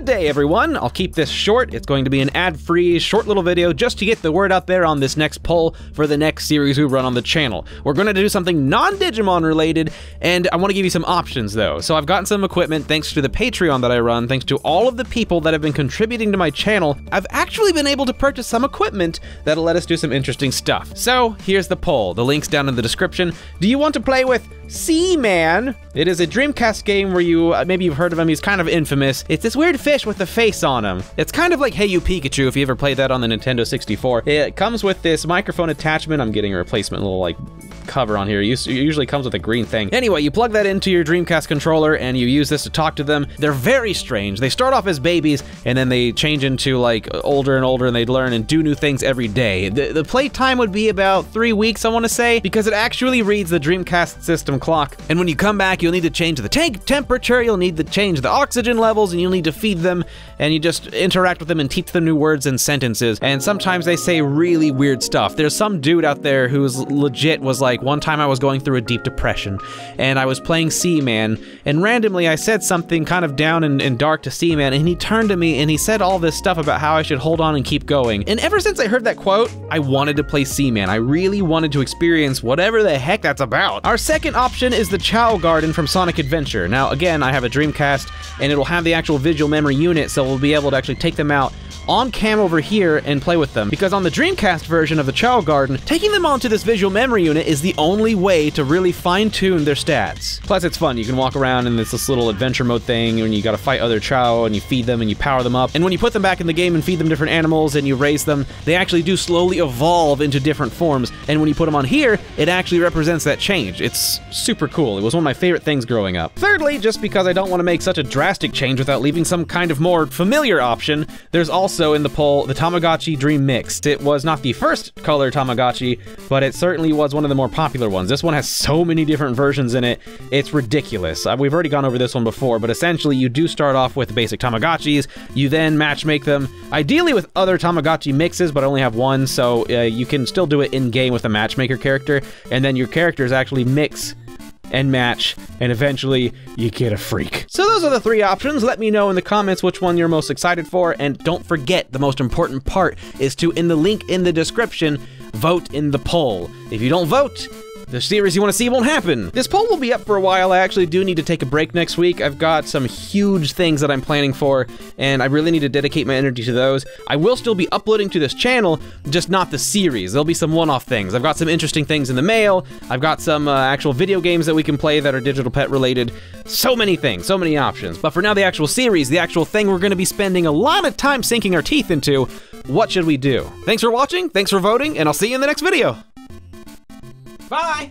Good day, everyone. I'll keep this short. It's going to be an ad-free, short little video just to get the word out there on this next poll for the next series we run on the channel. We're going to do something non-Digimon related, and I want to give you some options, though. So I've gotten some equipment thanks to the Patreon that I run, thanks to all of the people that have been contributing to my channel. I've actually been able to purchase some equipment that'll let us do some interesting stuff. So here's the poll. The link's down in the description. Do you want to play with Seaman? It is a Dreamcast game where maybe you've heard of him, he's kind of infamous. It's this weird fish with a face on him. It's kind of like Hey You Pikachu if you ever played that on the Nintendo 64. It comes with this microphone attachment. I'm getting a replacement little like cover on here. It usually comes with a green thing. Anyway, you plug that into your Dreamcast controller and you use this to talk to them. They're very strange. They start off as babies and then they change into like older and older, and they learn and do new things every day. The play time would be about 3 weeks, I want to say, because it actually reads the Dreamcast system clock. And when you come back, you'll need to change the tank temperature, you'll need to change the oxygen levels, and you'll need to feed them, and you just interact with them and teach them new words and sentences. And sometimes they say really weird stuff. There's some dude out there who's legit was like, one time I was going through a deep depression, and I was playing Seaman, and randomly I said something kind of down and dark to Seaman, and he turned to me and he said all this stuff about how I should hold on and keep going. And ever since I heard that quote, I wanted to play Seaman. I really wanted to experience whatever the heck that's about. Our second option is the Chao Garden from Sonic Adventure. Now, again, I have a Dreamcast, and it'll have the actual visual memory unit, so we'll be able to actually take them out on cam over here and play with them. Because on the Dreamcast version of the Chao Garden, taking them onto this visual memory unit is the only way to really fine-tune their stats. Plus, it's fun. You can walk around in this little adventure mode thing, and you gotta fight other Chao, and you feed them, and you power them up. And when you put them back in the game and feed them different animals, and you raise them, they actually do slowly evolve into different forms. And when you put them on here, it actually represents that change. It's super cool. It was one of my favorite things growing up. Thirdly, just because I don't want to make such a drastic change without leaving some kind of more familiar option, there's also in the poll the Tamagotchi Dream Mixed. It was not the first color Tamagotchi, but it certainly was one of the more popular ones. This one has so many different versions in it, it's ridiculous. We've already gone over this one before, but essentially you do start off with basic Tamagotchis, you then matchmake them, ideally with other Tamagotchi mixes, but I only have one, so you can still do it in-game with a matchmaker character, and then your characters actually mix and match, and eventually you get a freak. So those are the three options. Let me know in the comments which one you're most excited for, and don't forget, the most important part is to, in the link in the description, vote in the poll. If you don't vote, the series you want to see won't happen. This poll will be up for a while. I actually do need to take a break next week. I've got some huge things that I'm planning for, and I really need to dedicate my energy to those. I will still be uploading to this channel, just not the series. There'll be some one-off things. I've got some interesting things in the mail. I've got some actual video games that we can play that are digital pet related. So many things, so many options. But for now, the actual series, the actual thing we're going to be spending a lot of time sinking our teeth into, what should we do? Thanks for watching, thanks for voting, and I'll see you in the next video. Bye!